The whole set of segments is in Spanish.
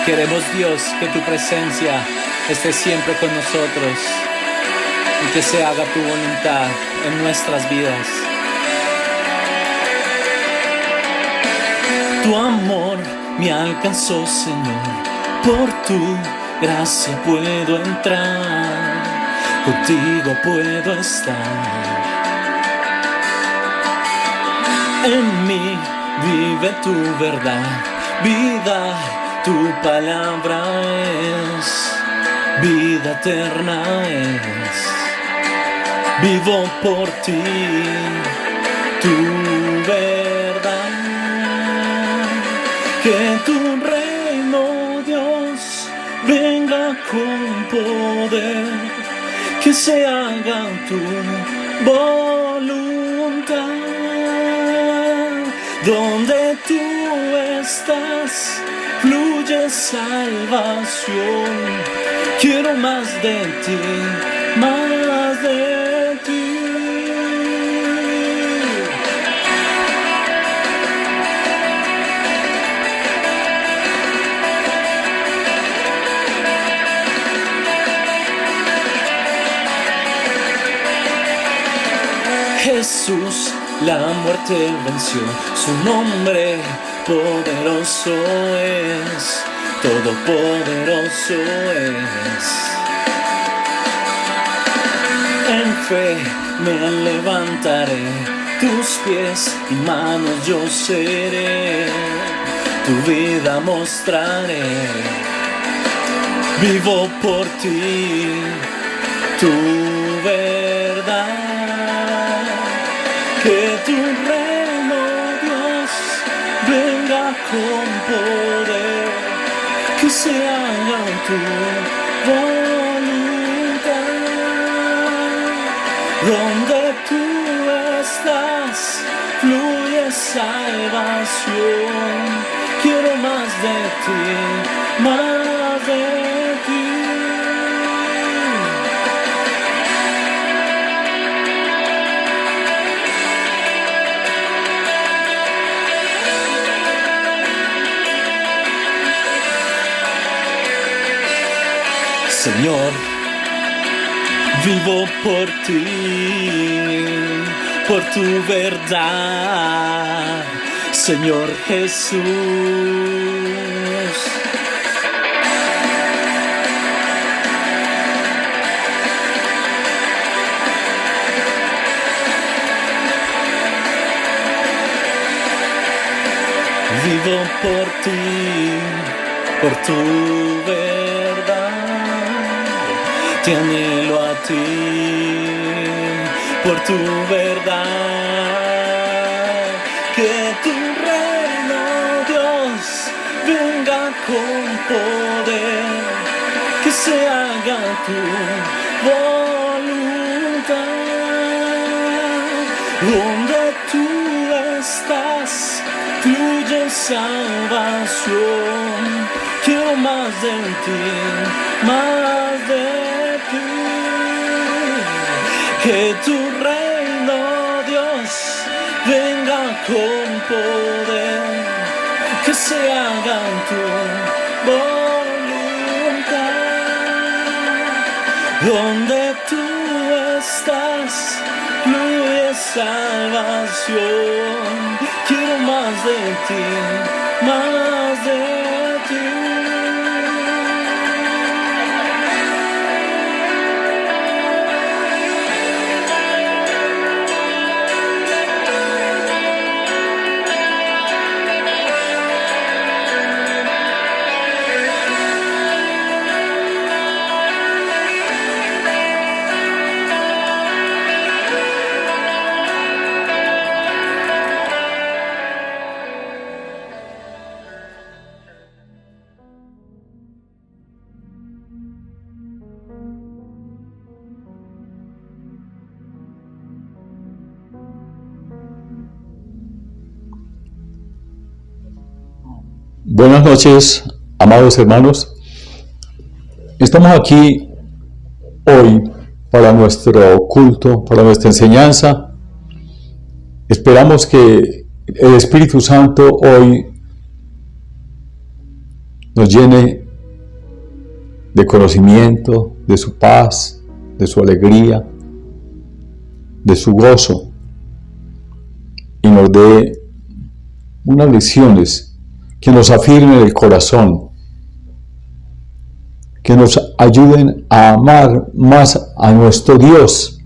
Queremos, Dios, que tu presencia esté siempre con nosotros y que se haga tu voluntad en nuestras vidas. Tu amor me alcanzó, Señor, por tu gracia puedo entrar, contigo puedo estar. En mí vive tu verdad, vida, tu palabra es, vida eterna es. Vivo por ti, tu verdad. Que tu reino, Dios, venga con poder, que se haga tu voluntad. Donde tú estás, fluye salvación. Quiero más de ti, más de ti. Jesús la muerte venció, su nombre poderoso es, todopoderoso es. En fe me levantaré, tus pies y manos yo seré, tu vida mostraré. Vivo por ti, tu verdad. Que tu reino, Dios, venga con poder, que se haga tu voluntad. Donde tú estás, fluye salvación. Quiero más de ti, más de ti. Señor, vivo por ti, por tu verdad, Señor Jesús. Vivo por ti, por tu verdad. Te anhelo a ti, por tu verdad. Que tu reino, Dios, venga con poder, que se haga tu voluntad. Donde tú estás, fluye salvación. Quiero más de ti, más de ti. Que tu reino, Dios, venga con poder, que se haga tu voluntad. Donde tú estás, fluye salvación. Quiero más de ti, más de ti. Buenas noches, amados hermanos. Estamos aquí hoy para nuestro culto, para nuestra enseñanza. Esperamos que el Espíritu Santo hoy nos llene de conocimiento, de su paz, de su alegría, de su gozo, y nos dé unas lecciones que nos afirmen el corazón, que nos ayuden a amar más a nuestro Dios,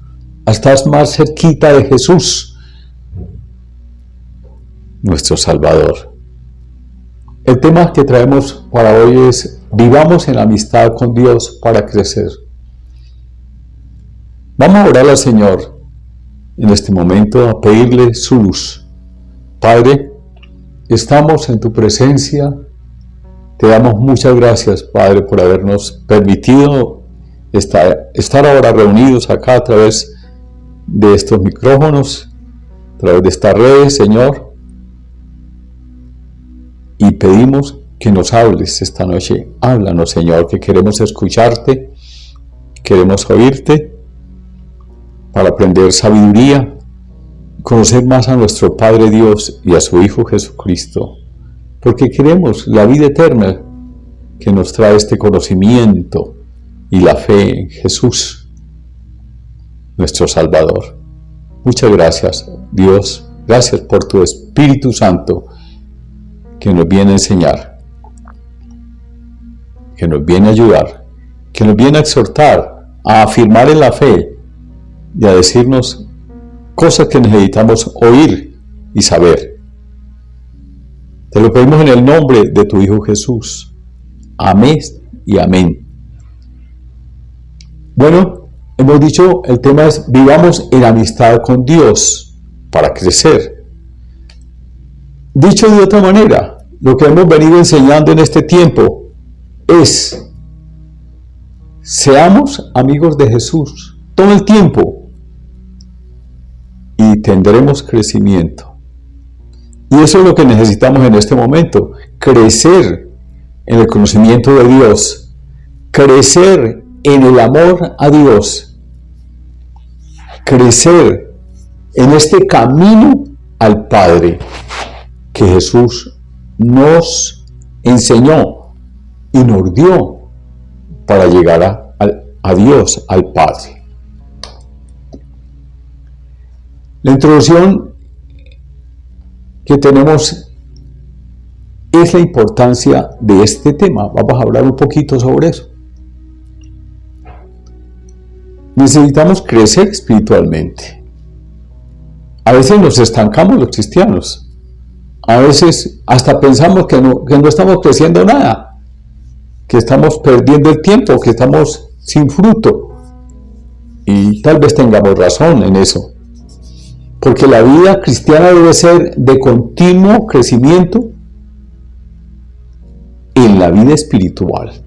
a estar más cerquita de Jesús, nuestro Salvador. El tema que traemos para hoy es: vivamos en amistad con Dios para crecer. Vamos a orar al Señor en este momento, a pedirle su luz. Padre, estamos en tu presencia. Te damos muchas gracias, Padre, por habernos permitido estar ahora reunidos acá a través de estos micrófonos, a través de estas redes, Señor. Y pedimos que nos hables esta noche. Háblanos, Señor, que queremos escucharte, queremos oírte, para aprender sabiduría, conocer más a nuestro Padre Dios y a su Hijo Jesucristo, porque queremos la vida eterna que nos trae este conocimiento y la fe en Jesús, nuestro Salvador. Muchas gracias, Dios. Gracias por tu Espíritu Santo que nos viene a enseñar, que nos viene a ayudar, que nos viene a exhortar, a afirmar en la fe y a decirnos cosas que necesitamos oír y saber. Te lo pedimos en el nombre de tu Hijo Jesús. Amén y amén. Bueno, hemos dicho, el tema es: vivamos en amistad con Dios para crecer. Dicho de otra manera, lo que hemos venido enseñando en este tiempo es: seamos amigos de Jesús todo el tiempo y tendremos crecimiento. Y eso es lo que necesitamos en este momento: crecer en el conocimiento de Dios, crecer en el amor a Dios, crecer en este camino al Padre que Jesús nos enseñó y nos dio para llegar a Dios, al Padre. La introducción que tenemos es la importancia de este tema. Vamos a hablar un poquito sobre eso. Necesitamos crecer espiritualmente. A veces nos estancamos los cristianos. A veces hasta pensamos que no estamos creciendo nada, que estamos perdiendo el tiempo, que estamos sin fruto. Y tal vez tengamos razón en eso. Porque la vida cristiana debe ser de continuo crecimiento en la vida espiritual.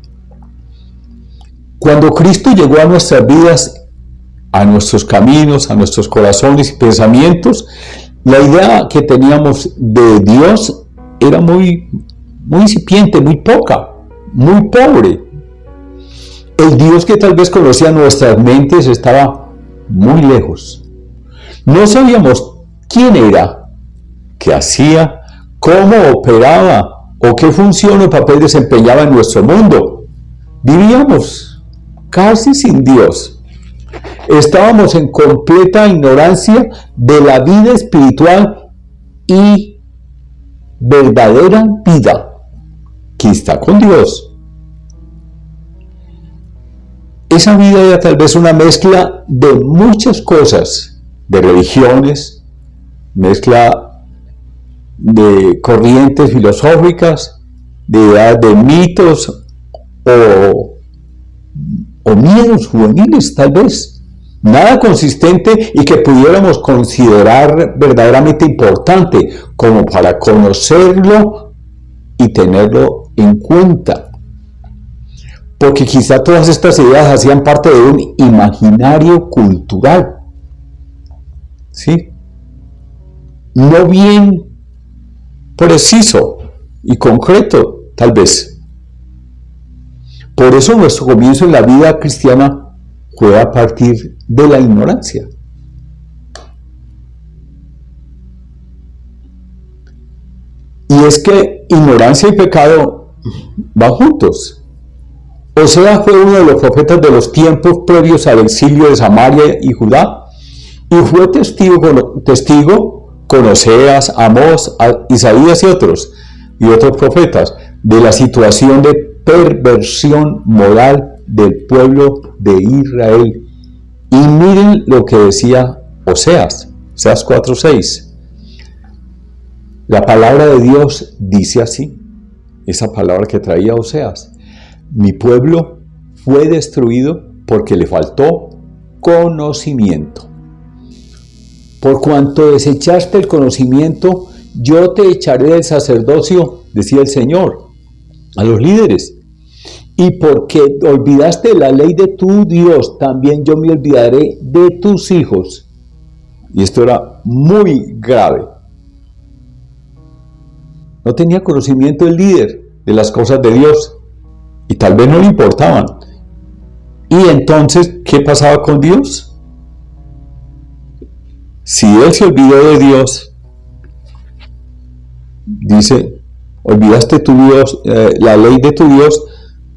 Cuando Cristo llegó a nuestras vidas, a nuestros caminos, a nuestros corazones y pensamientos, la idea que teníamos de Dios era muy incipiente, muy poca, muy pobre. El Dios que tal vez conocía nuestras mentes estaba muy lejos. No sabíamos quién era, qué hacía, cómo operaba o qué función o papel desempeñaba en nuestro mundo. Vivíamos casi sin Dios. Estábamos en completa ignorancia de la vida espiritual y verdadera vida que está con Dios. Esa vida era tal vez una mezcla de muchas cosas, de religiones, mezcla de corrientes filosóficas, de ideas de mitos o miedos juveniles tal vez. Nada consistente y que pudiéramos considerar verdaderamente importante como para conocerlo y tenerlo en cuenta. Porque quizá todas estas ideas hacían parte de un imaginario cultural. ¿Sí? No bien preciso y concreto, tal vez. Por eso nuestro comienzo en la vida cristiana fue a partir de la ignorancia. Y es que ignorancia y pecado van juntos. Oseas fue uno de los profetas de los tiempos previos al exilio de Samaria y Judá, y fue testigo con Oseas, Amós, Isaías y otros profetas de la situación de perversión moral del pueblo de Israel. Y miren lo que decía Oseas 4:6. La palabra de Dios dice así, esa palabra que traía Oseas: mi pueblo fue destruido porque le faltó conocimiento. Por cuanto desechaste el conocimiento, yo te echaré del sacerdocio, decía el Señor, a los líderes. Y porque olvidaste la ley de tu Dios, también yo me olvidaré de tus hijos. Y esto era muy grave. No tenía conocimiento el líder de las cosas de Dios, y tal vez no le importaban. Y entonces, ¿qué pasaba con Dios? Si él se olvidó de Dios, dice, olvidaste tu Dios, la ley de tu Dios,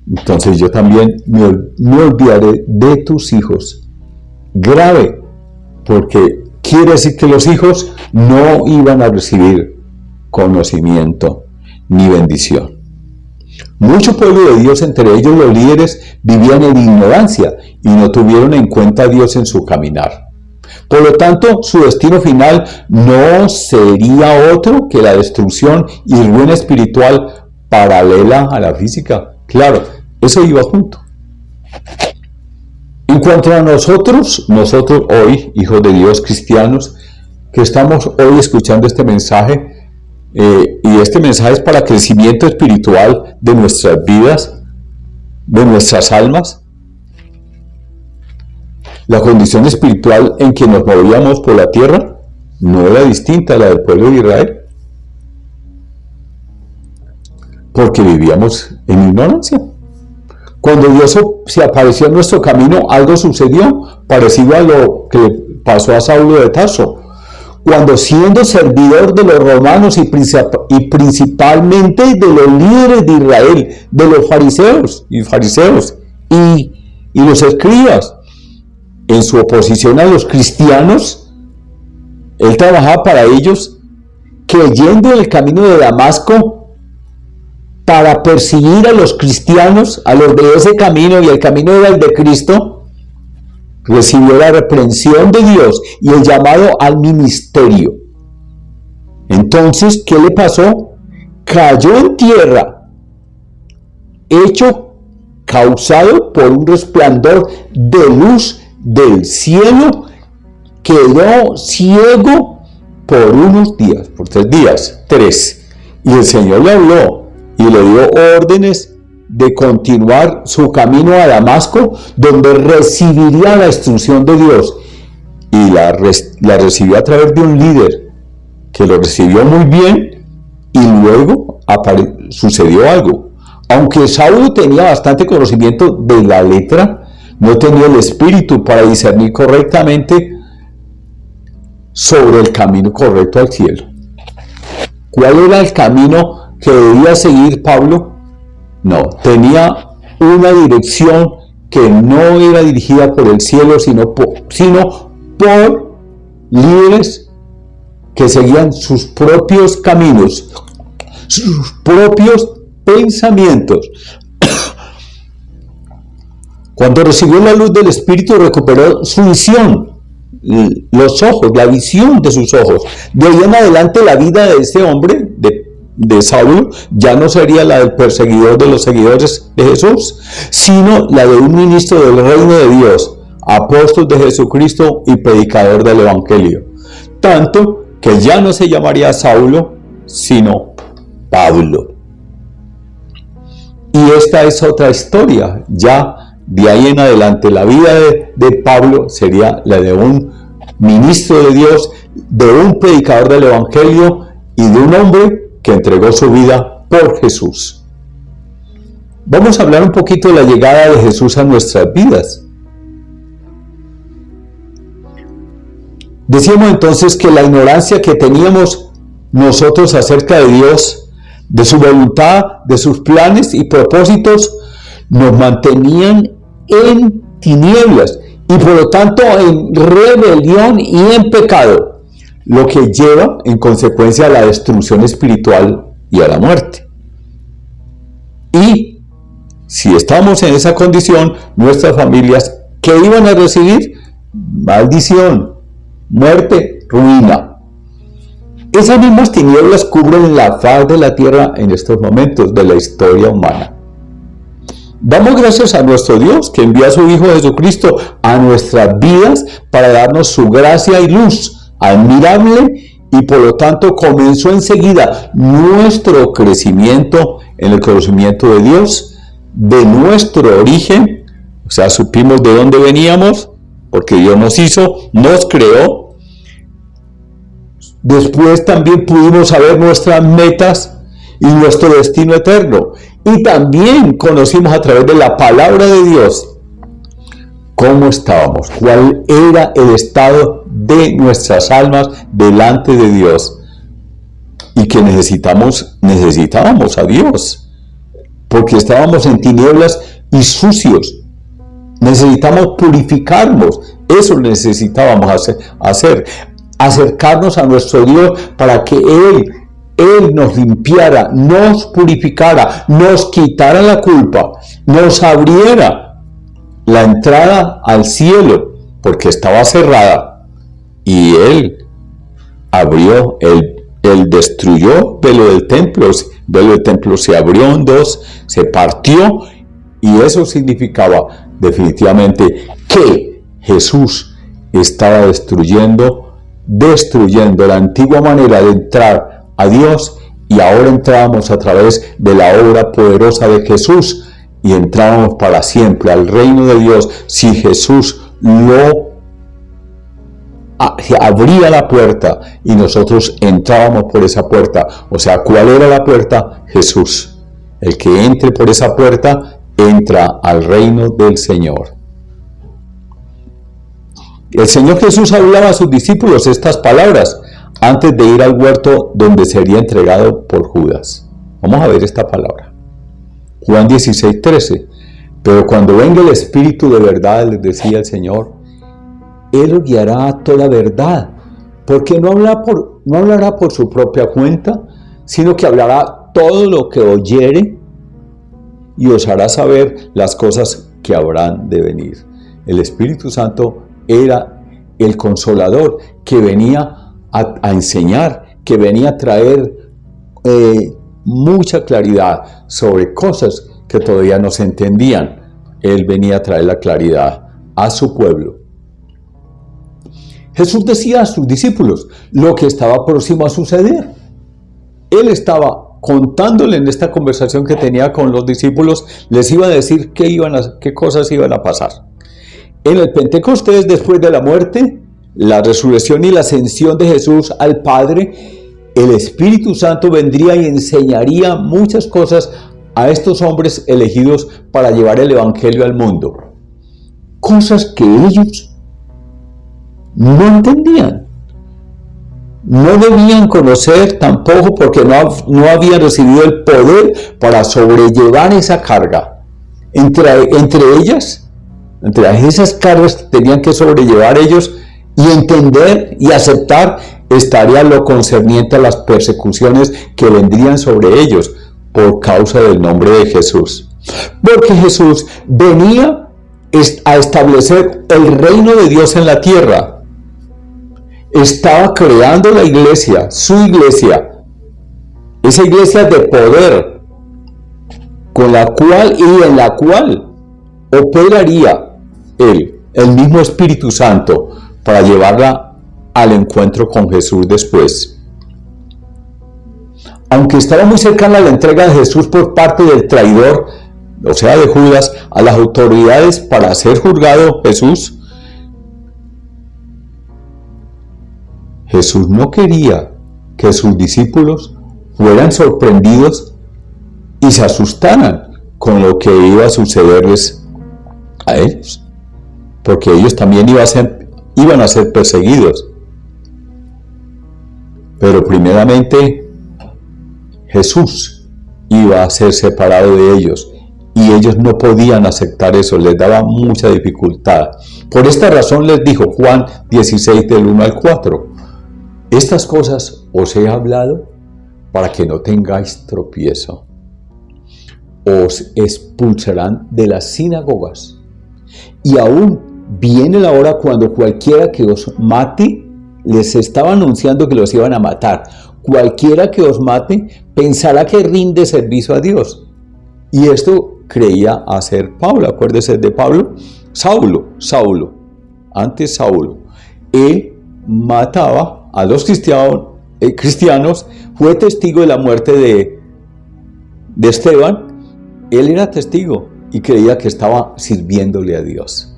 entonces yo también me olvidaré de tus hijos. Grave, porque quiere decir que los hijos no iban a recibir conocimiento ni bendición. Mucho pueblo de Dios, entre ellos los líderes, vivían en ignorancia y no tuvieron en cuenta a Dios en su caminar. Por lo tanto, su destino final no sería otro que la destrucción y ruina espiritual paralela a la física. Claro, eso iba junto. En cuanto a nosotros hoy, hijos de Dios, cristianos, que estamos hoy escuchando este mensaje, y este mensaje es para crecimiento espiritual de nuestras vidas, de nuestras almas. La condición espiritual en que nos movíamos por la tierra no era distinta a la del pueblo de Israel, porque vivíamos en ignorancia. Cuando Dios se apareció en nuestro camino, algo sucedió parecido a lo que le pasó a Saulo de Tarso, cuando siendo servidor de los romanos y principalmente de los líderes de Israel, de los fariseos y los escribas, en su oposición a los cristianos, él trabajaba para ellos, creyendo en el camino de Damasco para perseguir a los cristianos, a los de ese camino, y el camino era el de Cristo. Recibió la reprensión de Dios y el llamado al ministerio. Entonces, ¿qué le pasó? Cayó en tierra, causado por un resplandor de luz del cielo, quedó ciego por unos días, por 3 días, y el Señor le habló y le dio órdenes de continuar su camino a Damasco, donde recibiría la instrucción de Dios, y la recibió a través de un líder que lo recibió muy bien, y luego sucedió algo. Aunque Saulo tenía bastante conocimiento de la letra, no tenía el espíritu para discernir correctamente sobre el camino correcto al cielo. ¿Cuál era el camino que debía seguir Pablo? No, tenía una dirección que no era dirigida por el cielo, sino por líderes que seguían sus propios caminos, sus propios pensamientos. Cuando recibió la luz del Espíritu, recuperó su visión, los ojos, la visión de sus ojos. De ahí en adelante, la vida de este hombre, de Saulo, ya no sería la del perseguidor de los seguidores de Jesús, sino la de un ministro del reino de Dios, apóstol de Jesucristo y predicador del Evangelio. Tanto que ya no se llamaría Saulo, sino Pablo. Y esta es otra historia. Ya de ahí en adelante, la vida de Pablo sería la de un ministro de Dios, de un predicador del Evangelio y de un hombre que entregó su vida por Jesús. Vamos a hablar un poquito de la llegada de Jesús a nuestras vidas. Decíamos entonces que la ignorancia que teníamos nosotros acerca de Dios de su voluntad, de sus planes y propósitos, nos mantenían en tinieblas y por lo tanto en rebelión y en pecado, lo que lleva en consecuencia a la destrucción espiritual y a la muerte. Y si estamos en esa condición, nuestras familias, ¿qué iban a recibir? Maldición, muerte, ruina. Esas mismas tinieblas cubren la faz de la tierra en estos momentos de la historia humana. Damos gracias a nuestro Dios que envía a su Hijo Jesucristo a nuestras vidas para darnos su gracia y luz admirable, y por lo tanto comenzó enseguida nuestro crecimiento en el conocimiento de Dios, de nuestro origen, o sea, supimos de dónde veníamos, porque Dios nos hizo, nos creó. Después también pudimos saber nuestras metas y nuestro destino eterno. Y también conocimos a través de la palabra de Dios cómo estábamos, cuál era el estado de nuestras almas delante de Dios. Y que necesitábamos a Dios, porque estábamos en tinieblas y sucios. Necesitamos purificarnos, eso necesitábamos hacer, acercarnos a nuestro Dios para que Él nos limpiara, nos purificara, nos quitara la culpa, nos abriera la entrada al cielo, porque estaba cerrada, y Él abrió, Él destruyó velo del templo se abrió en dos, se partió, y eso significaba definitivamente que Jesús estaba destruyendo la antigua manera de entrar a Dios, y ahora entrábamos a través de la obra poderosa de Jesús y entrábamos para siempre al reino de Dios. Si Jesús abría la puerta y nosotros entrábamos por esa puerta, o sea, ¿cuál era la puerta? Jesús. El que entre por esa puerta entra al reino del Señor. El Señor Jesús hablaba a sus discípulos estas palabras antes de ir al huerto donde sería entregado por Judas. Vamos a ver esta palabra. Juan 16:13. Pero cuando venga el Espíritu de verdad, les decía el Señor, Él os guiará a toda verdad, porque no hablará por su propia cuenta, sino que hablará todo lo que oyere y os hará saber las cosas que habrán de venir. El Espíritu Santo era el consolador que venía a enseñar, que venía a traer mucha claridad sobre cosas que todavía no se entendían. Él venía a traer la claridad a su pueblo. Jesús decía a sus discípulos lo que estaba próximo a suceder. Él estaba contándole en esta conversación que tenía con los discípulos, les iba a decir qué cosas iban a pasar. En el Pentecostés, después de la muerte, la resurrección y la ascensión de Jesús al Padre, el Espíritu Santo vendría y enseñaría muchas cosas a estos hombres elegidos para llevar el Evangelio al mundo. Cosas que ellos no entendían, no debían conocer tampoco, porque no habían recibido el poder para sobrellevar esa carga. Entre esas cargas que tenían que sobrellevar ellos y entender y aceptar, estaría lo concerniente a las persecuciones que vendrían sobre ellos por causa del nombre de Jesús. Porque Jesús venía a establecer el reino de Dios en la tierra. Estaba creando la iglesia, su iglesia, esa iglesia de poder, en la cual operaría el mismo Espíritu Santo para llevarla al encuentro con Jesús después. Aunque estaba muy cercana a la entrega de Jesús por parte del traidor, o sea, de Judas, a las autoridades para ser juzgado Jesús no quería que sus discípulos fueran sorprendidos y se asustaran con lo que iba a sucederles a ellos, porque ellos también iban a ser perseguidos. Pero primeramente Jesús iba a ser separado de ellos. Y ellos no podían aceptar eso, les daba mucha dificultad. Por esta razón les dijo Juan 16 del 1 al 4, estas cosas os he hablado para que no tengáis tropiezo. Os expulsarán de las sinagogas. Y aún viene la hora cuando cualquiera que os mate, les estaba anunciando que los iban a matar. Cualquiera que os mate pensará que rinde servicio a Dios. Y esto creía hacer Pablo. Acuérdese de Pablo. Saulo. Antes Saulo. Él mataba a los cristianos. Fue testigo de la muerte de Esteban. Él era testigo y creía que estaba sirviéndole a Dios.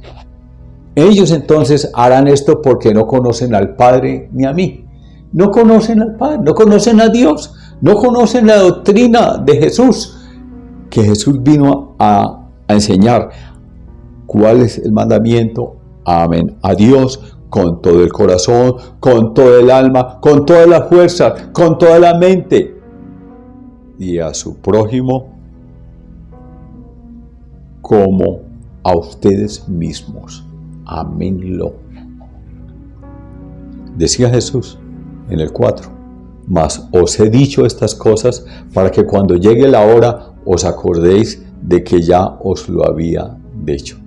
Ellos entonces harán esto porque no conocen al Padre ni a mí. No conocen al Padre, no conocen a Dios, no conocen la doctrina de Jesús, que Jesús vino a enseñar. ¿Cuál es el mandamiento? Amén. A Dios con todo el corazón, con todo el alma, con toda la fuerza, con toda la mente. Y a su prójimo como a ustedes mismos. Aménlo. Decía Jesús en el 4, mas os he dicho estas cosas para que cuando llegue la hora os acordéis de que ya os lo había dicho.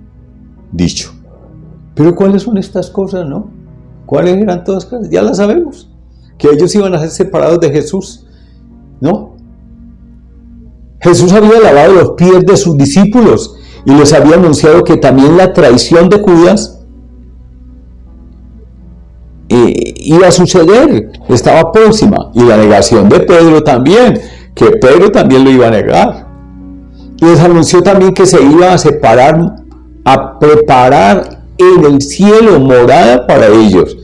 Pero ¿cuáles son estas cosas, no? ¿Cuáles eran todas las cosas? Ya las sabemos. Que ellos iban a ser separados de Jesús, ¿no? Jesús había lavado los pies de sus discípulos y les había anunciado que también la traición de Judas iba a suceder, estaba próxima, y la negación de Pedro también, que Pedro también lo iba a negar. Y les anunció también que se iba a separar, a preparar en el cielo morada para ellos,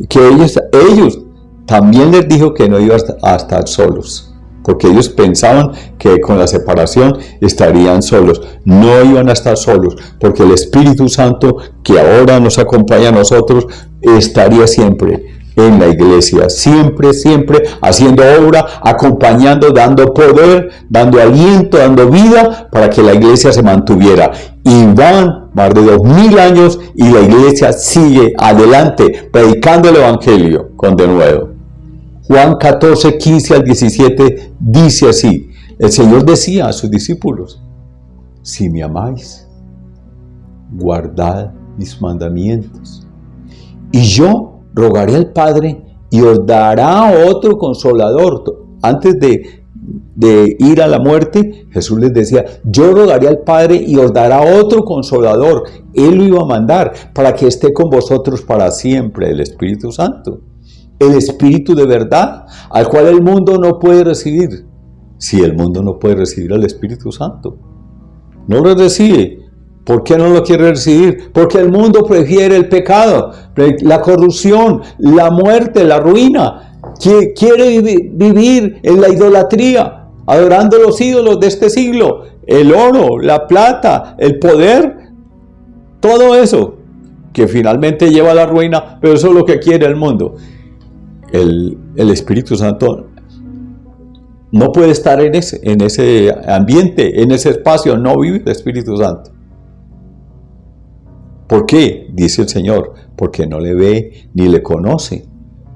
que ellos también les dijo que no iban a estar solos, porque ellos pensaban que con la separación estarían solos. No iban a estar solos, porque el Espíritu Santo, que ahora nos acompaña a nosotros, estaría siempre en la iglesia, siempre haciendo obra, acompañando, dando poder, dando aliento, dando vida, para que la iglesia se mantuviera. Y van más de 2000 años y la iglesia sigue adelante, predicando el Evangelio con denuedo. Juan 14, 15 al 17 dice así: el Señor decía a sus discípulos, si me amáis, guardad mis mandamientos. Y yo rogaré al Padre y os dará otro consolador. Antes de ir a la muerte, Jesús les decía, yo rogaré al Padre y os dará otro consolador. Él lo iba a mandar para que esté con vosotros para siempre, el Espíritu Santo. El Espíritu de verdad, al cual el mundo no puede recibir. Si el mundo no puede recibir al Espíritu Santo, no lo recibe. ¿Por qué no lo quiere recibir? Porque el mundo prefiere el pecado, la corrupción, la muerte, la ruina. Quiere vivir en la idolatría, adorando los ídolos de este siglo, el oro, la plata, el poder, todo eso que finalmente lleva a la ruina, pero eso es lo que quiere el mundo. El Espíritu Santo no puede estar en ese ambiente, en ese espacio, no vive el Espíritu Santo. ¿Por qué? Dice el Señor, porque no le ve ni le conoce,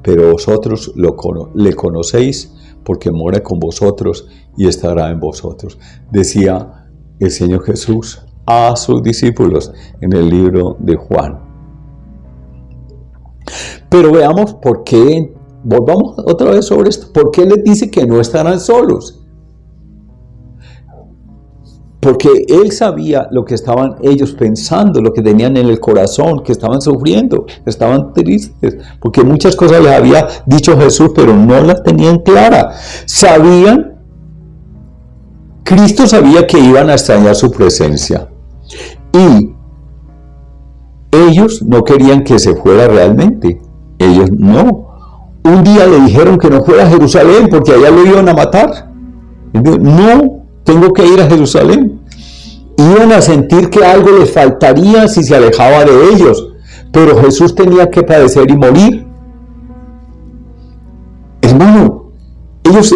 pero vosotros le conocéis porque mora con vosotros y estará en vosotros. Decía el Señor Jesús a sus discípulos en el libro de Juan. Pero veamos por qué, volvamos otra vez sobre esto, ¿por qué les dice que no estarán solos? Porque Él sabía lo que estaban ellos pensando, lo que tenían en el corazón, que estaban sufriendo, estaban tristes, porque muchas cosas les había dicho Jesús, pero no las tenían claras. Cristo sabía que iban a extrañar su presencia, y ellos no querían que se fuera realmente. Ellos no. Un día le dijeron que no fuera a Jerusalén porque allá lo iban a matar. No, tengo que ir a Jerusalén. Iban a sentir que algo les faltaría si se alejaba de ellos, pero Jesús tenía que padecer y morir. Hermano, ellos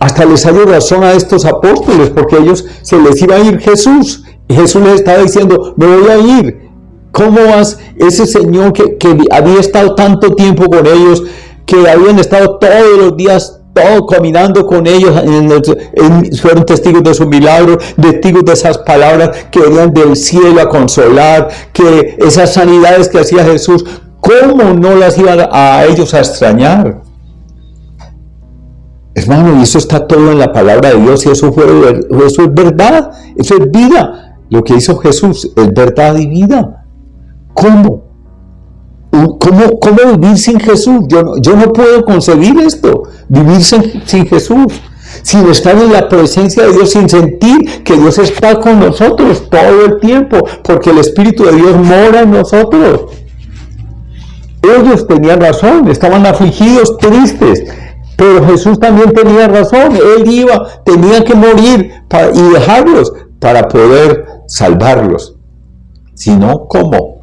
hasta les hallo razón a estos apóstoles, porque a ellos se les iba a ir Jesús. Y Jesús les estaba diciendo, me voy a ir. ¿Cómo vas? Ese Señor que había estado tanto tiempo con ellos, que habían estado todos los días, todo caminando con ellos, fueron testigos de sus milagros, testigos de esas palabras que venían del cielo a consolar, que esas sanidades que hacía Jesús, ¿cómo no las iban a ellos a extrañar? Hermano, y eso está todo en la palabra de Dios, y eso es verdad, eso es vida. Lo que hizo Jesús es verdad y vida. ¿Cómo vivir sin Jesús? Yo no puedo concebir esto, vivir sin Jesús, sin estar en la presencia de Dios, sin sentir que Dios está con nosotros todo el tiempo, porque el Espíritu de Dios mora en nosotros. Ellos tenían razón, estaban afligidos, tristes, pero Jesús también tenía razón. Él tenía que morir y dejarlos para poder salvarlos. Si no, ¿cómo?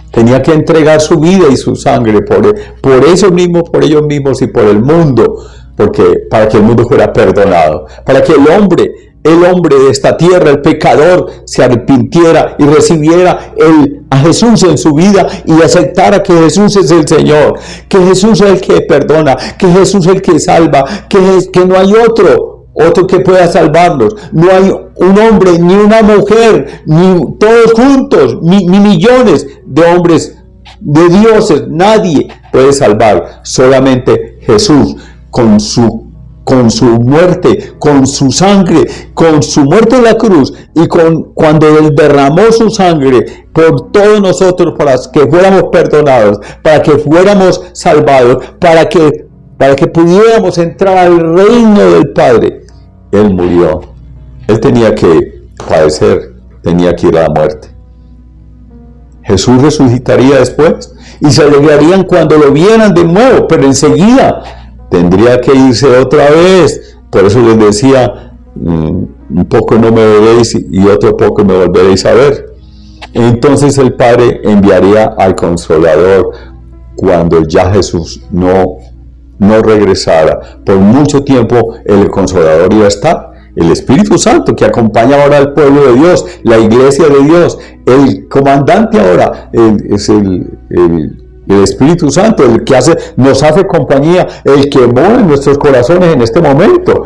Tenía que entregar su vida y su sangre por ellos mismos y por el mundo, para que el mundo fuera perdonado, para que el hombre de esta tierra, el pecador, se arrepintiera y recibiera a Jesús en su vida y aceptara que Jesús es el Señor, que Jesús es el que perdona, que Jesús es el que salva, que no hay otro que pueda salvarlos. No hay un hombre, ni una mujer, ni todos juntos, ni millones de hombres, de dioses, nadie puede salvar. Solamente Jesús, con su muerte, con su sangre, con su muerte en la cruz, y cuando Él derramó su sangre por todos nosotros, para que fuéramos perdonados, para que fuéramos salvados, para que pudiéramos entrar al reino del Padre. Él murió. Él tenía que padecer, tenía que ir a la muerte. Jesús resucitaría después y se alegrarían cuando lo vieran de nuevo, pero enseguida tendría que irse otra vez. Por eso les decía, un poco no me veréis y otro poco me volveréis a ver. Entonces el Padre enviaría al Consolador cuando ya Jesús no regresara. Por mucho tiempo el Consolador iba a estar. El Espíritu Santo, que acompaña ahora al pueblo de Dios, la iglesia de Dios, el comandante ahora es el Espíritu Santo, el que nos hace compañía, el que mora en nuestros corazones en este momento.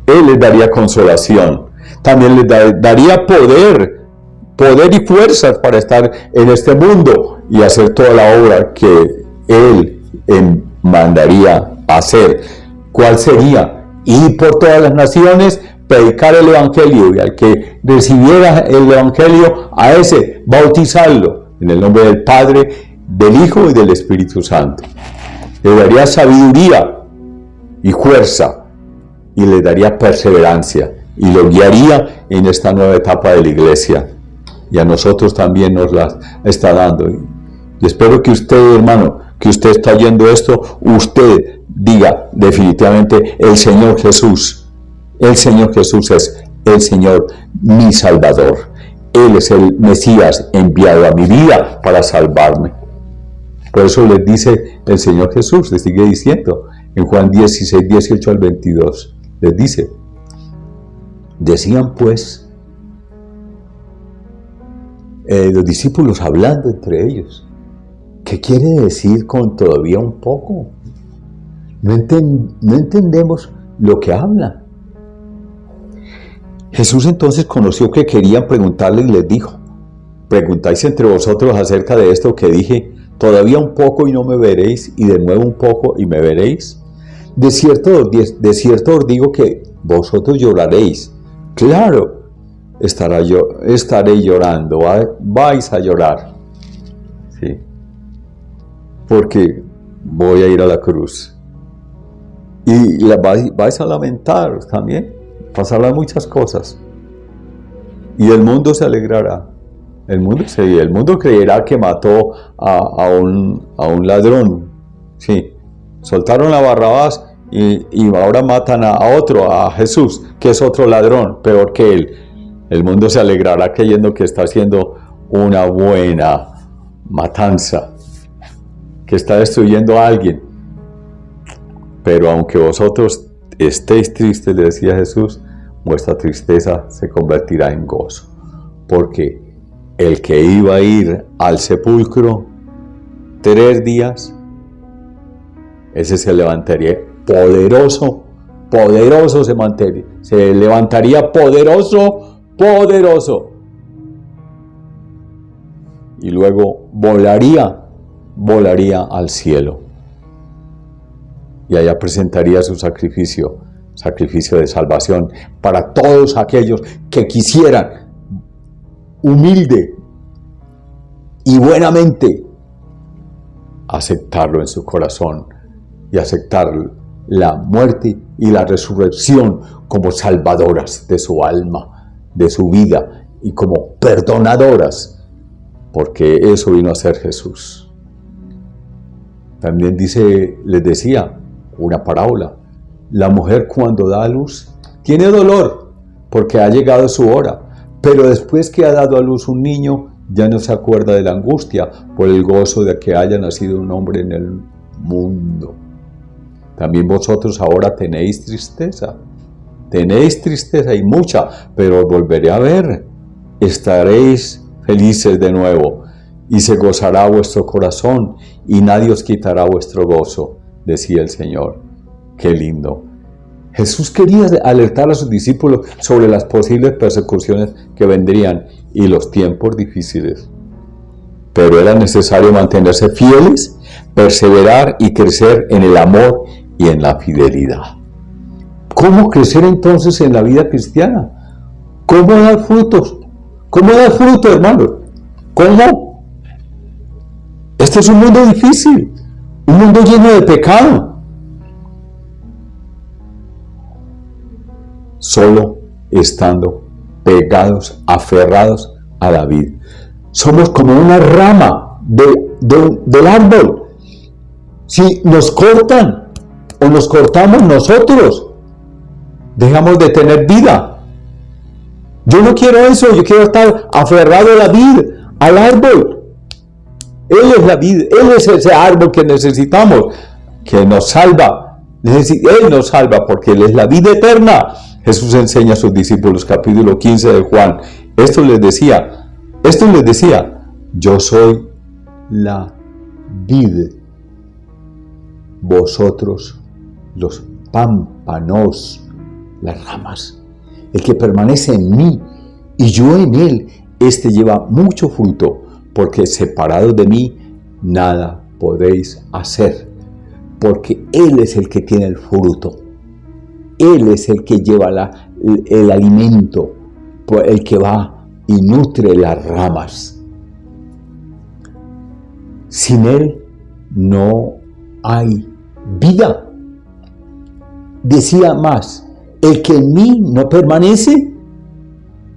Él les daría consolación, también les daría poder y fuerzas para estar en este mundo y hacer toda la obra que Él mandaría hacer. ¿Cuál sería? Ir por todas las naciones, predicar el Evangelio, y al que recibiera el Evangelio, a ese bautizarlo en el nombre del Padre, del Hijo y del Espíritu Santo. Le daría sabiduría y fuerza, y le daría perseverancia, y lo guiaría en esta nueva etapa de la iglesia, y a nosotros también nos la está dando. Y espero que usted, hermano, que usted está oyendo esto, usted diga definitivamente: el Señor Jesús es el Señor, mi Salvador. Él es el Mesías enviado a mi vida para salvarme. Por eso les dice el Señor Jesús, les sigue diciendo en Juan 16, 18 al 22, les dice: decían pues los discípulos hablando entre ellos, ¿qué quiere decir con todavía un poco? No entendemos lo que habla. Jesús entonces conoció que querían preguntarle y les dijo: ¿preguntáis entre vosotros acerca de esto que dije? Todavía un poco y no me veréis, y de nuevo un poco y me veréis. De cierto os digo que vosotros lloraréis. Claro, estaré llorando, vais a llorar. Sí. Porque voy a ir a la cruz. Y vais a lamentar también. Pasarán muchas cosas. Y el mundo se alegrará. El mundo creerá que mató a un ladrón. Sí. Soltaron a Barrabás y ahora matan a otro, a Jesús, que es otro ladrón, peor que él. El mundo se alegrará creyendo que está haciendo una buena matanza, que está destruyendo a alguien. Pero aunque vosotros estéis tristes, le decía Jesús, vuestra tristeza se convertirá en gozo. Porque el que iba a ir al sepulcro 3 días, ese se levantaría poderoso, se levantaría poderoso. Y luego volaría al cielo. Y allá presentaría su sacrificio de salvación para todos aquellos que quisieran humilde y buenamente aceptarlo en su corazón y aceptar la muerte y la resurrección como salvadoras de su alma, de su vida y como perdonadoras, porque eso vino a ser Jesús. También les decía una parábola: la mujer cuando da a luz tiene dolor porque ha llegado su hora, pero después que ha dado a luz un niño ya no se acuerda de la angustia por el gozo de que haya nacido un hombre en el mundo. También vosotros ahora tenéis tristeza y mucha, pero os volveré a ver, estaréis felices de nuevo y se gozará vuestro corazón y nadie os quitará vuestro gozo, decía el Señor. Qué lindo. Jesús quería alertar a sus discípulos sobre las posibles persecuciones que vendrían y los tiempos difíciles. Pero era necesario mantenerse fieles, perseverar y crecer en el amor y en la fidelidad. ¿Cómo crecer entonces en la vida cristiana? ¿Cómo dar frutos? ¿Cómo dar frutos, hermanos? ¿Cómo? Este es un mundo difícil, un mundo lleno de pecado. Solo estando pegados, aferrados a la vid. Somos como una rama del árbol. Si nos cortan o nos cortamos nosotros, dejamos de tener vida. Yo no quiero eso, yo quiero estar aferrado a la vid, al árbol. Él es la vid, Él es ese árbol que necesitamos, que nos salva. Él nos salva porque Él es la vida eterna. Jesús enseña a sus discípulos, capítulo 15 de Juan. Esto les decía, yo soy la vid, vosotros los pámpanos, las ramas. El que permanece en mí y yo en él, este lleva mucho fruto, porque separados de mí nada podéis hacer, porque Él es el que tiene el fruto. Él es el que lleva el alimento, el que va y nutre las ramas. Sin Él no hay vida. Decía más, el que en mí no permanece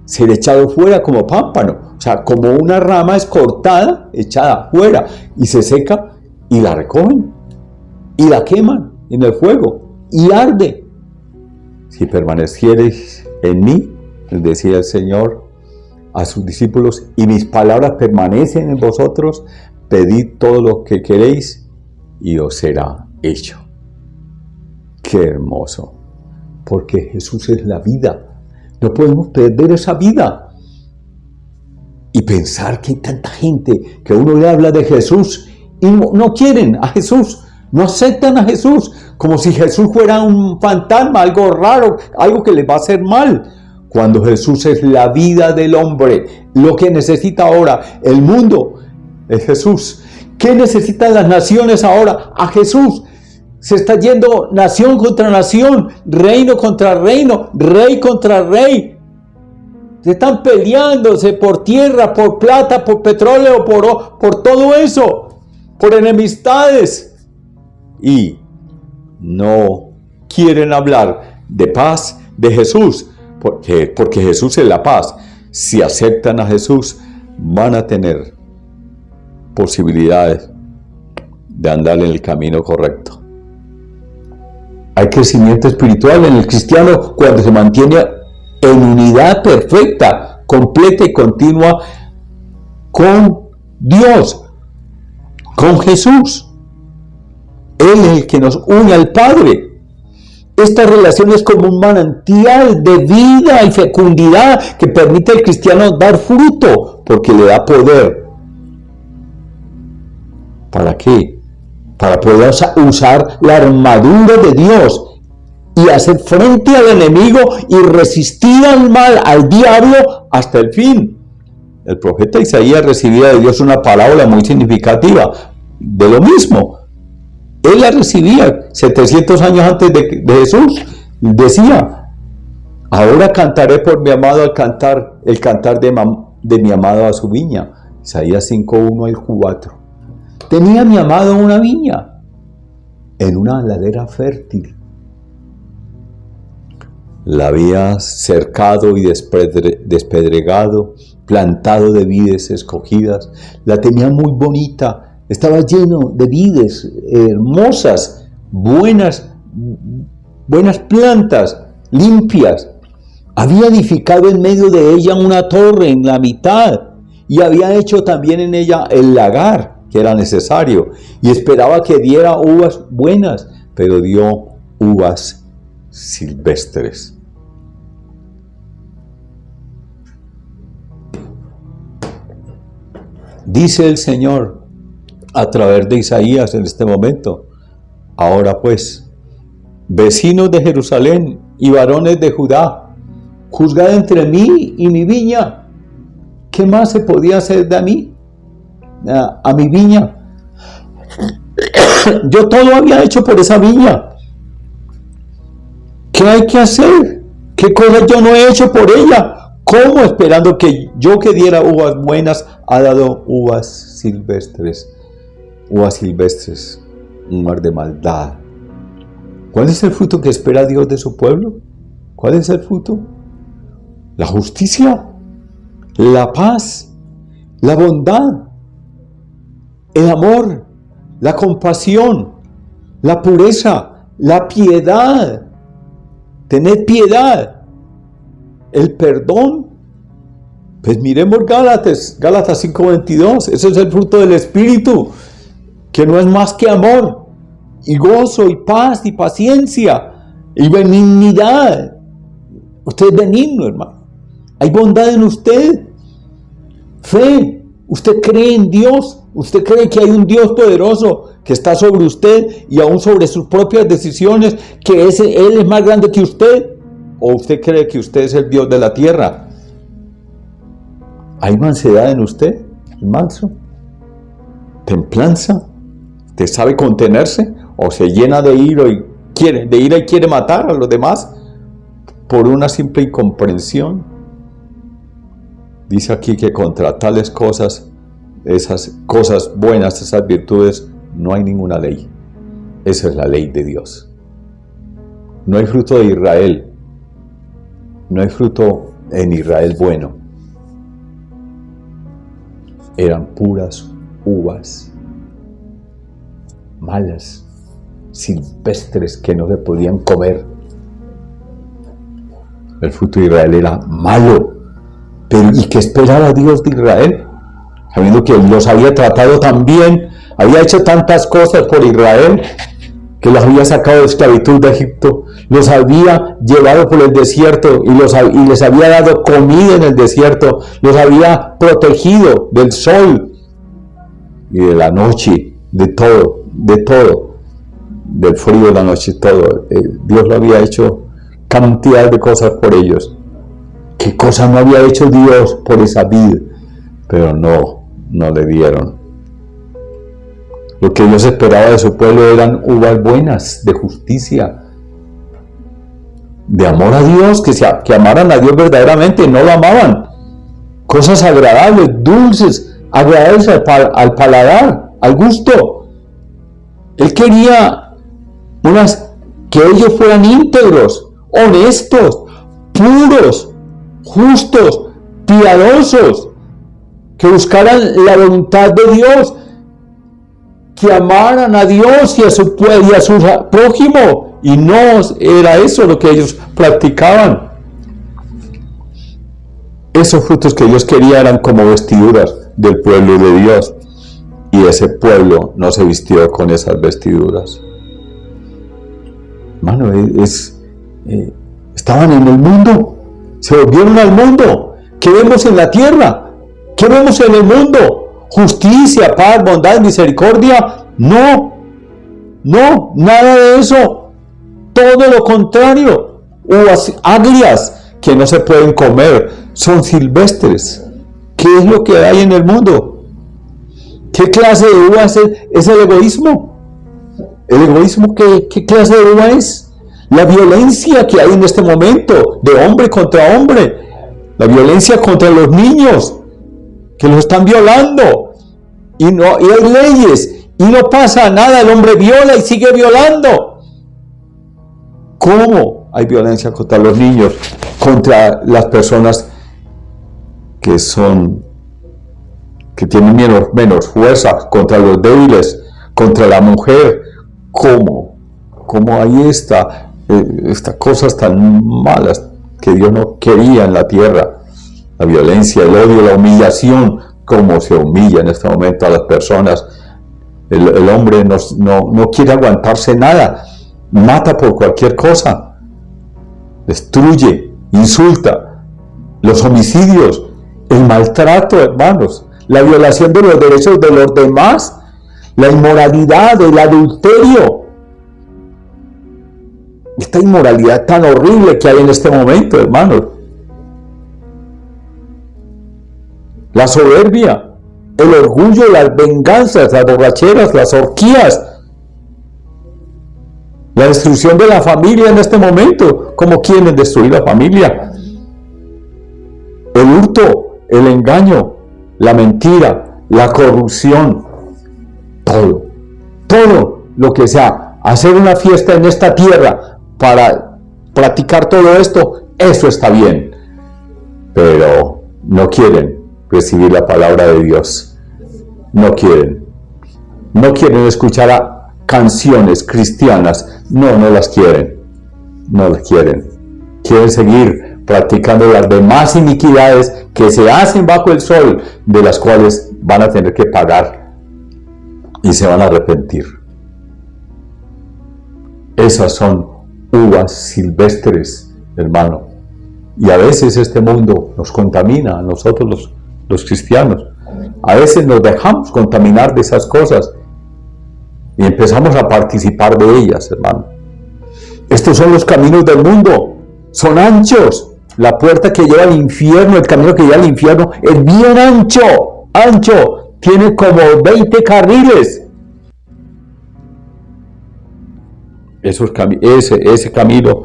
será echado fuera como pámpano. O sea, como una rama es cortada, echada fuera y se seca y la recogen y la queman en el fuego y arde. Si permaneciereis en mí, les decía el Señor a sus discípulos, y mis palabras permanecen en vosotros, pedid todo lo que queréis y os será hecho. Qué hermoso, porque Jesús es la vida. No podemos perder esa vida. Y pensar que hay tanta gente que uno le habla de Jesús y no quieren a Jesús, no aceptan a Jesús, como si Jesús fuera un fantasma, algo raro, algo que les va a hacer mal. Cuando Jesús es la vida del hombre, lo que necesita ahora el mundo es Jesús. ¿Qué necesitan las naciones ahora? A Jesús. Se está yendo nación contra nación, reino contra reino, rey contra rey. Se están peleándose por tierra, por plata, por petróleo, por todo eso, por enemistades. Y no quieren hablar de paz de Jesús, porque Jesús es la paz. Si aceptan a Jesús, van a tener posibilidades de andar en el camino correcto. Hay crecimiento espiritual en el cristiano cuando se mantiene en unidad perfecta, completa y continua con Dios, con Jesús. Él es el que nos une al Padre. esta relación es como un manantial de vida y fecundidad que permite al cristiano dar fruto, porque le da poder. ¿Para qué? Para poder usar la armadura de Dios y hacer frente al enemigo y resistir al mal, al diablo, hasta el fin. El profeta Isaías recibía de Dios una parábola muy significativa de lo mismo. Él la recibía 700 años antes de Jesús. Decía: ahora cantaré por mi amado el cantar de mi amado a su viña. Isaías 5:1 al 4. Tenía mi amado una viña en una ladera fértil. La había cercado y despedregado, plantado de vides escogidas. La tenía muy bonita, estaba lleno de vides hermosas, buenas plantas, limpias. Había edificado en medio de ella una torre en la mitad y había hecho también en ella el lagar que era necesario, y esperaba que diera uvas buenas, pero dio uvas silvestres. Dice el Señor a través de Isaías en este momento: ahora pues, vecinos de Jerusalén y varones de Judá, juzgad entre mí y mi viña. ¿Qué más se podía hacer de mí? A mi viña. Yo todo había hecho por esa viña. ¿Qué hay que hacer? ¿Qué cosas yo no he hecho por ella? ¿Cómo? Esperando que yo que diera uvas buenas, ha dado uvas silvestres. Uvas silvestres, un mar de maldad. ¿Cuál es el fruto que espera Dios de su pueblo? ¿Cuál es el fruto? La justicia, la paz, la bondad, el amor, la compasión, la pureza, la piedad. Tened piedad, el perdón. Pues miremos Gálatas 5:22. Ese es el fruto del Espíritu, que no es más que amor, y gozo, y paz, y paciencia, y benignidad. Usted es benigno, hermano. Hay bondad en usted. Fe. Usted cree en Dios. Usted cree que hay un Dios poderoso que está sobre usted y aún sobre sus propias decisiones, que Él es más grande que usted. ¿O usted cree que usted es el Dios de la tierra? ¿Hay mansedad en usted, manso? ¿Templanza? ¿Usted sabe contenerse? ¿O se llena de ira y quiere matar a los demás por una simple incomprensión? Dice aquí que contra tales cosas, esas cosas buenas, esas virtudes, no hay ninguna ley. Esa es la ley de Dios. No hay fruto de Israel. No hay fruto en Israel bueno. Eran puras uvas malas, silvestres, que no se podían comer. El fruto de Israel era malo. Pero ¿y qué esperaba Dios de Israel? Sabiendo que los había tratado tan bien, había hecho tantas cosas por Israel, que los había sacado de esclavitud de Egipto, los había llevado por el desierto y les había dado comida en el desierto, los había protegido del sol y de la noche, de todo, del frío de la noche, todo. Dios lo había hecho cantidad de cosas por ellos. ¿Qué cosa no había hecho Dios por esa vida? Pero no le dieron. Lo que Dios esperaba de su pueblo eran uvas buenas, de justicia, de amor a Dios, que amaran a Dios verdaderamente, no lo amaban. Cosas agradables, dulces, agradables al paladar, al gusto. Él quería que ellos fueran íntegros, honestos, puros, justos, piadosos, que buscaran la voluntad de Dios, que amaran a Dios y a su prójimo, y no era eso lo que ellos practicaban. Esos frutos que Dios quería eran como vestiduras del pueblo de Dios, y ese pueblo no se vistió con esas vestiduras. Hermano, estaban en el mundo, se volvieron al mundo. ¿Qué vemos en la tierra? ¿Qué vemos en el mundo? ¿Justicia, paz, bondad, misericordia? No, nada de eso. Todo lo contrario. Uvas agrias que no se pueden comer, son silvestres. ¿Qué es lo que hay en el mundo? ¿Qué clase de uva es el egoísmo? ¿El egoísmo qué clase de uva es? La violencia que hay en este momento, de hombre contra hombre. La violencia contra los niños, que los están violando. Y hay leyes, y no pasa nada, el hombre viola y sigue violando. ¿Cómo hay violencia contra los niños, contra las personas que tienen menos fuerza, contra los débiles, contra la mujer? ¿Cómo hay estas cosas tan malas que Dios no quería en la tierra? La violencia, el odio, la humillación, cómo se humilla en este momento a las personas. El hombre no quiere aguantarse nada, mata por cualquier cosa, destruye, insulta, los homicidios, el maltrato, hermanos, la violación de los derechos de los demás, la inmoralidad, el adulterio, esta inmoralidad tan horrible que hay en este momento, hermanos, la soberbia, el orgullo, las venganzas, las borracheras, las orgías, la destrucción de la familia en este momento. ¿Cómo quieren destruir la familia? El hurto, el engaño, la mentira, la corrupción, todo lo que sea, hacer una fiesta en esta tierra para practicar todo esto, eso está bien, pero no quieren recibir la palabra de Dios, no quieren escuchar canciones cristianas, no las quieren, quieren seguir practicando las demás iniquidades que se hacen bajo el sol, de las cuales van a tener que pagar y se van a arrepentir. Esas son uvas silvestres, hermano, y a veces este mundo nos contamina a nosotros los cristianos. A veces nos dejamos contaminar de esas cosas y empezamos a participar de ellas, hermano. Estos son los caminos del mundo, son anchos. La puerta que lleva al infierno, el camino que lleva al infierno es bien ancho, tiene como 20 carriles. Ese camino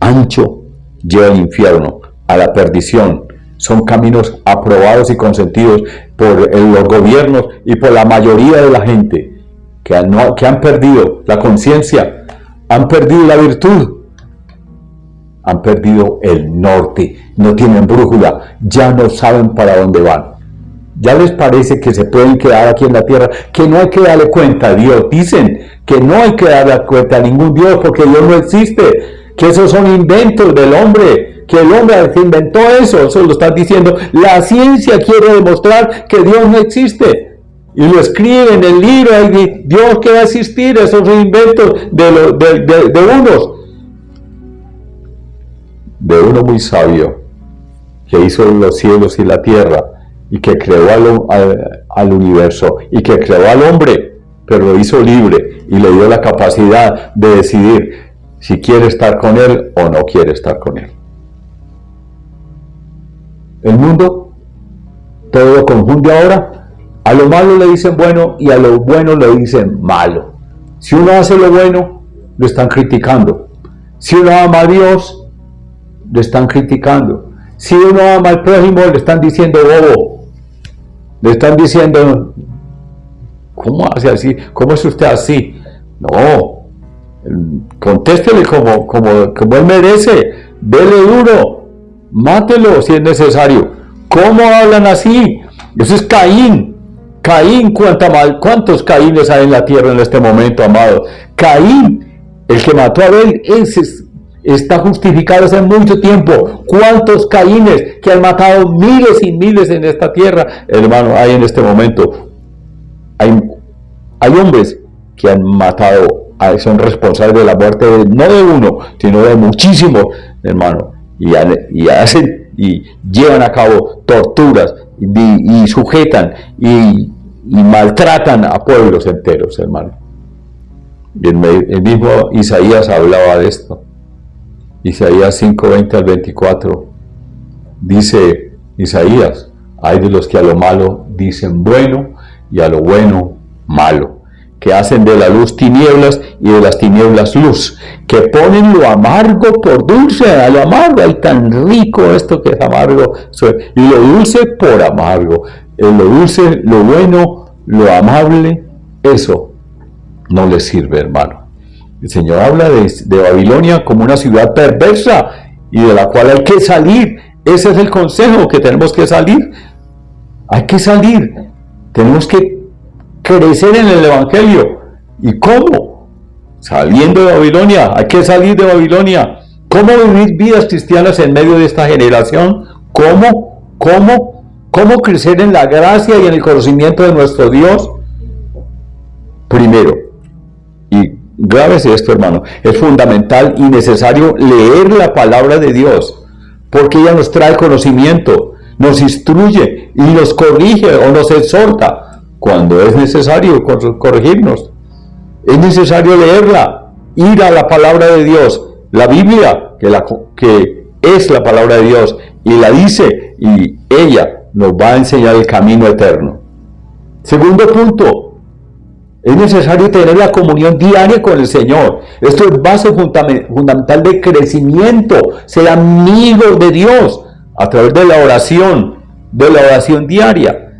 ancho lleva al infierno, a la perdición. Son caminos aprobados y consentidos por los gobiernos y por la mayoría de la gente que han perdido la conciencia, han perdido la virtud, han perdido el norte, no tienen brújula, ya no saben para dónde van. Ya les parece que se pueden quedar aquí en la tierra, que no hay que darle cuenta a Dios. Dicen que no hay que darle cuenta a ningún Dios porque Dios no existe, que esos son inventos del hombre, que el hombre se inventó eso lo están diciendo. La ciencia quiere demostrar que Dios no existe. Y lo escribe en el libro, y Dios que va a existir, esos son inventos de uno muy sabio, que hizo los cielos y la tierra, y que creó al universo, y que creó al hombre, pero lo hizo libre, y le dio la capacidad de decidir si quiere estar con él o no quiere estar con él. El mundo todo lo confunde ahora. A lo malo le dicen bueno y a lo bueno le dicen malo. Si uno hace lo bueno, lo están criticando. Si uno ama a Dios, lo están criticando. Si uno ama al prójimo, le están diciendo bobo. Le están diciendo, ¿cómo hace así? ¿Cómo es usted así? No, contéstele como él merece. Dele duro, mátelo si es necesario. ¿Cómo hablan así? Eso es Caín. Caín, ¿cuántos Caínes hay en la tierra en este momento, amado? Caín, el que mató a Abel, ese está justificado hace mucho tiempo. ¿Cuántos Caínes que han matado miles y miles en esta tierra, hermano, hay en este momento? Hay hombres que han matado son responsables de la muerte no de uno, sino de muchísimos, hermano, y hacen y llevan a cabo torturas y sujetan y maltratan a pueblos enteros, hermano. Y el mismo Isaías hablaba de esto. Isaías 5:20 al 24 dice Isaías: hay de los que a lo malo dicen bueno y a lo bueno malo, que hacen de la luz tinieblas y de las tinieblas luz, que ponen lo amargo por dulce. A lo amargo, hay tan rico esto que es amargo, y lo dulce por amargo. Lo dulce, lo bueno, lo amable, eso no les sirve, hermano. El Señor habla de Babilonia como una ciudad perversa y de la cual hay que salir. Ese es el consejo, que tenemos que salir. Hay que salir. Tenemos que crecer en el Evangelio. ¿Y cómo? Saliendo de Babilonia. Hay que salir de Babilonia. ¿Cómo vivir vidas cristianas en medio de esta generación? ¿Cómo crecer en la gracia y en el conocimiento de nuestro Dios? Primero, y grábese esto, hermano, es fundamental y necesario leer la palabra de Dios, porque ella nos trae conocimiento, nos instruye y nos corrige o nos exhorta cuando es necesario corregirnos. Es necesario leerla, ir a la palabra de Dios, la Biblia, que es la palabra de Dios, y la dice, y ella nos va a enseñar el camino eterno. Segundo punto, es necesario tener la comunión diaria con el Señor. Esto es base fundamental de crecimiento. Ser amigos de Dios a través de la oración diaria.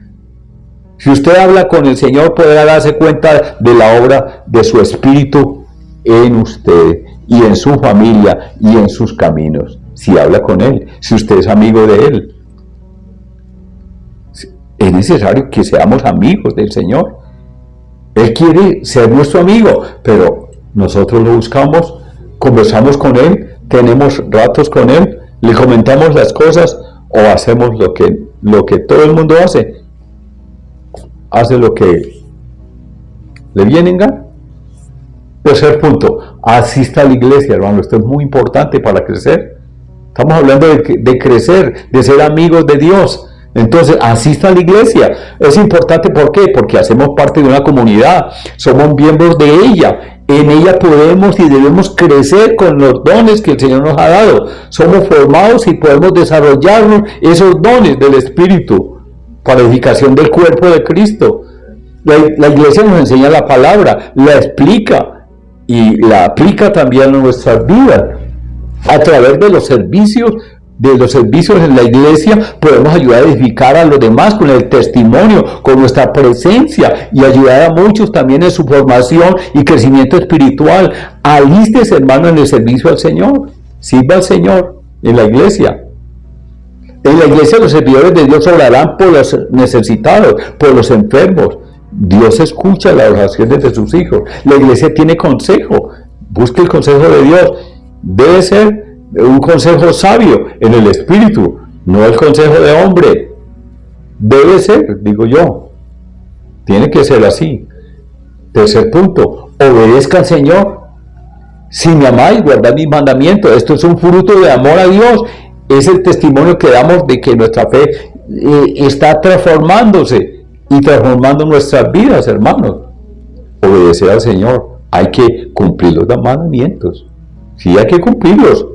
Si usted habla con el Señor, podrá darse cuenta de la obra de su Espíritu en usted y en su familia y en sus caminos. Si habla con Él, si usted es amigo de Él. Es necesario que seamos amigos del Señor. Él quiere ser nuestro amigo, pero nosotros lo buscamos, conversamos con Él, tenemos ratos con Él, le comentamos las cosas o hacemos lo que todo el mundo hace. Hace lo que le viene en gana. Tercer punto, asista a la iglesia, hermano. Esto es muy importante para crecer. Estamos hablando de crecer, de ser amigos de Dios. Entonces, asista a la iglesia. Es importante, ¿por qué? Porque hacemos parte de una comunidad, somos miembros de ella. En ella podemos y debemos crecer con los dones que el Señor nos ha dado. Somos formados y podemos desarrollarnos esos dones del Espíritu para edificación del cuerpo de Cristo. La iglesia nos enseña la palabra, la explica y la aplica también a nuestras vidas. A través de los servicios en la iglesia podemos ayudar a edificar a los demás con el testimonio, con nuestra presencia, y ayudar a muchos también en su formación y crecimiento espiritual. Alístese, hermano, en el servicio al Señor. Sirva al Señor en la iglesia. En la iglesia los servidores de Dios orarán por los necesitados, por los enfermos. Dios escucha las oraciones de sus hijos. La iglesia tiene consejo. Busque el consejo de Dios. Debe ser un consejo sabio en el Espíritu, no el consejo de hombre. Debe ser, digo yo. Tiene que ser así. Tercer punto, obedezca al Señor. Si me amáis, guardad mis mandamientos. Esto es un fruto de amor a Dios. Es el testimonio que damos de que nuestra fe está transformándose y transformando nuestras vidas, hermanos. Obedecer al Señor. Hay que cumplir los mandamientos. Sí, hay que cumplirlos.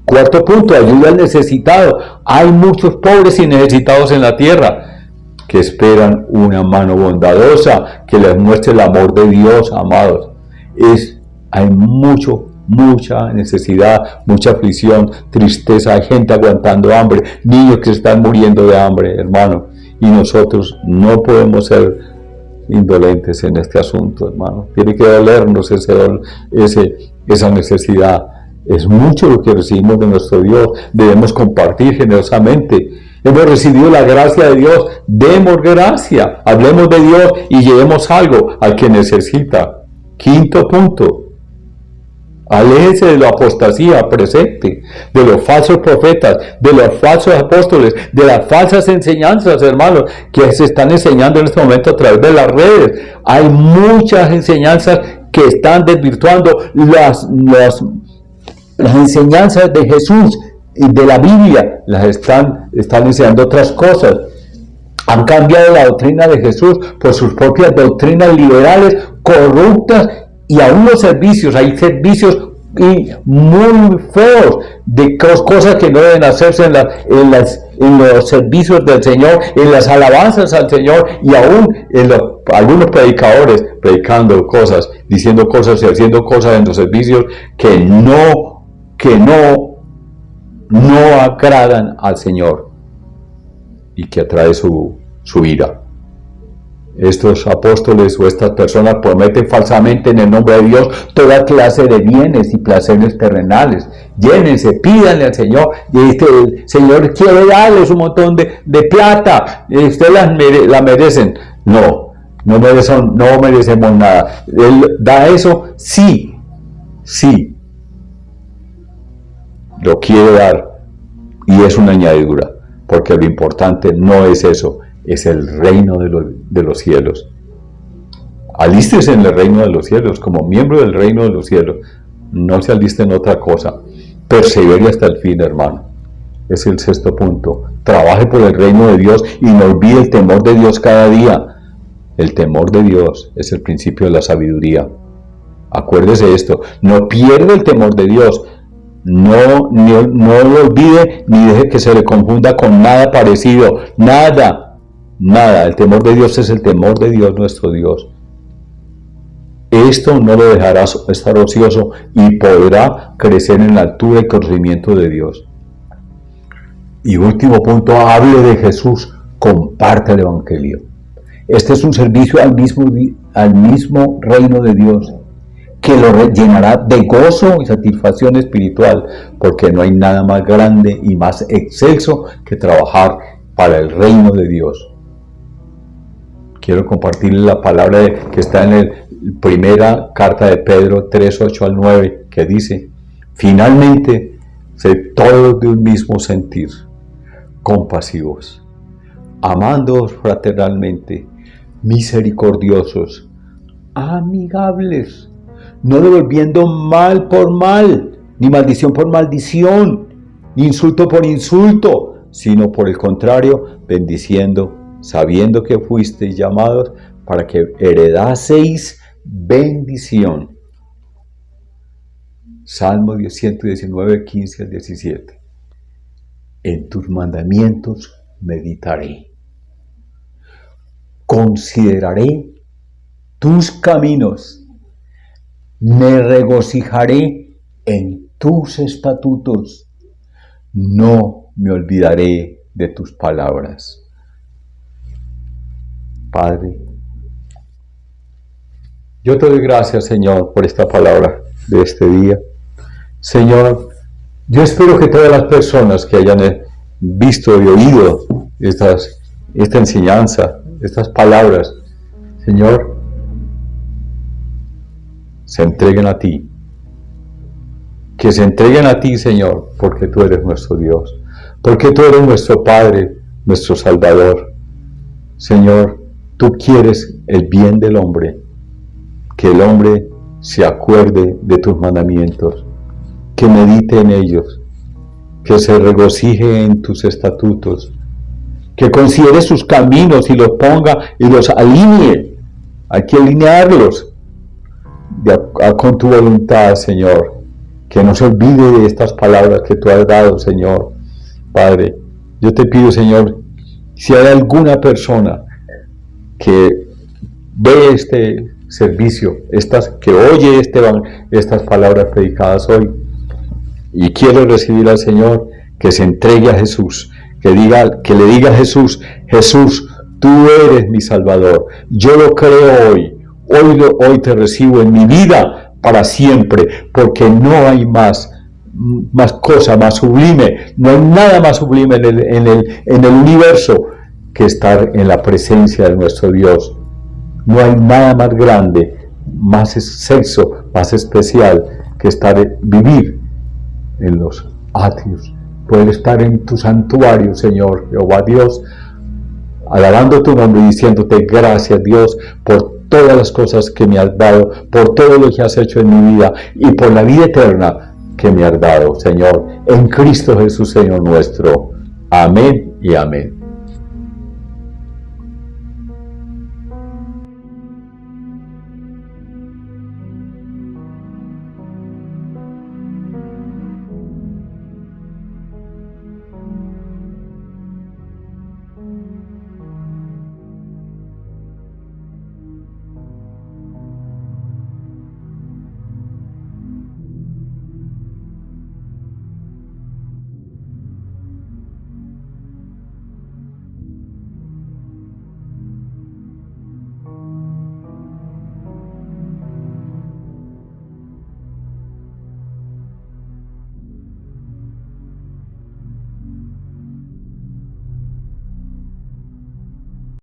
Cuarto punto, ayuda al necesitado. Hay muchos pobres y necesitados en la tierra que esperan una mano bondadosa que les muestre el amor de Dios, amados. Hay mucha necesidad, mucha aflicción, tristeza, hay gente aguantando hambre, niños que están muriendo de hambre, hermano. Y nosotros no podemos ser indolentes en este asunto, hermano. Tiene que dolernos esa necesidad. Es mucho lo que recibimos de nuestro Dios. Debemos compartir generosamente. Hemos recibido la gracia de Dios. Demos gracia. Hablemos de Dios y llevemos algo al que necesita. Quinto punto. Aléjese de la apostasía presente, de los falsos profetas, de los falsos apóstoles, de las falsas enseñanzas, hermanos, que se están enseñando en este momento a través de las redes. Hay muchas enseñanzas que están desvirtuando las enseñanzas de Jesús y de la Biblia, están enseñando otras cosas. Han cambiado la doctrina de Jesús por sus propias doctrinas liberales, corruptas, y aún los servicios, hay servicios muy feos de cosas que no deben hacerse en los servicios del Señor, en las alabanzas al Señor, y aún en algunos predicadores predicando cosas, diciendo cosas y haciendo cosas en los servicios que no agradan al Señor y que atrae su ira. Estos apóstoles o estas personas prometen falsamente en el nombre de Dios toda clase de bienes y placeres terrenales. Llénense, pídanle al Señor, y el Señor quiere darles un montón de plata, y ustedes la merecen. No merecemos nada. Él da eso, sí, lo quiere dar, y es una añadidura, porque lo importante no es eso, es el reino de los cielos. Alístese en el reino de los cielos, como miembro del reino de los cielos. No se aliste en otra cosa. Persevere hasta el fin, hermano. Es el sexto punto. Trabaje por el reino de Dios y no olvide el temor de Dios cada día. El temor de Dios es el principio de la sabiduría. Acuérdese esto. No pierda el temor de Dios. No lo olvide ni deje que se le confunda con nada parecido. Nada. El temor de Dios es el temor de Dios nuestro Dios. Esto no lo dejará estar ocioso y podrá crecer en la altura y conocimiento de Dios. Y último punto, hable de Jesús, comparte el Evangelio. Este es un servicio al mismo reino de Dios, que lo llenará de gozo y satisfacción espiritual, porque no hay nada más grande y más excelso que trabajar para el reino de Dios. Quiero compartirles la palabra que está en la primera carta de Pedro 3:8-9, que dice: finalmente, sed todos de un mismo sentir, compasivos, amándoos fraternalmente, misericordiosos, amigables, no devolviendo mal por mal, ni maldición por maldición, ni insulto por insulto, sino por el contrario, bendiciendo, sabiendo que fuisteis llamados para que heredaseis bendición. Salmo 119, 15-17. En tus mandamientos meditaré. Consideraré tus caminos. Me regocijaré en tus estatutos. No me olvidaré de tus palabras. Padre, yo te doy gracias, Señor, por esta palabra de este día. Señor, yo espero que todas las personas que hayan visto y oído esta enseñanza, estas palabras, Señor, se entreguen a ti. Que se entreguen a ti, Señor, porque tú eres nuestro Dios, porque tú eres nuestro Padre, nuestro Salvador. Señor, tú quieres el bien del hombre, que el hombre se acuerde de tus mandamientos, que medite en ellos, que se regocije en tus estatutos, que considere sus caminos y los ponga y los alinee. Hay que alinearlos con tu voluntad, Señor. Que no se olvide de estas palabras que tú has dado, Señor. Padre, yo te pido, Señor, si hay alguna persona que ve este servicio, que oye estas palabras predicadas hoy y quiere recibir al Señor, que se entregue a Jesús, que le diga a Jesús: Jesús, tú eres mi Salvador, yo lo creo hoy te recibo en mi vida para siempre, porque no hay más cosa más sublime, no hay nada más sublime en el universo que estar en la presencia de nuestro Dios. No hay nada más grande, más excelso, más especial que vivir en los atrios, poder estar en tu santuario, Señor Jehová Dios, alabando tu nombre y diciéndote gracias, Dios, por todas las cosas que me has dado, por todo lo que has hecho en mi vida y por la vida eterna que me has dado, Señor, en Cristo Jesús, Señor nuestro. Amén y amén.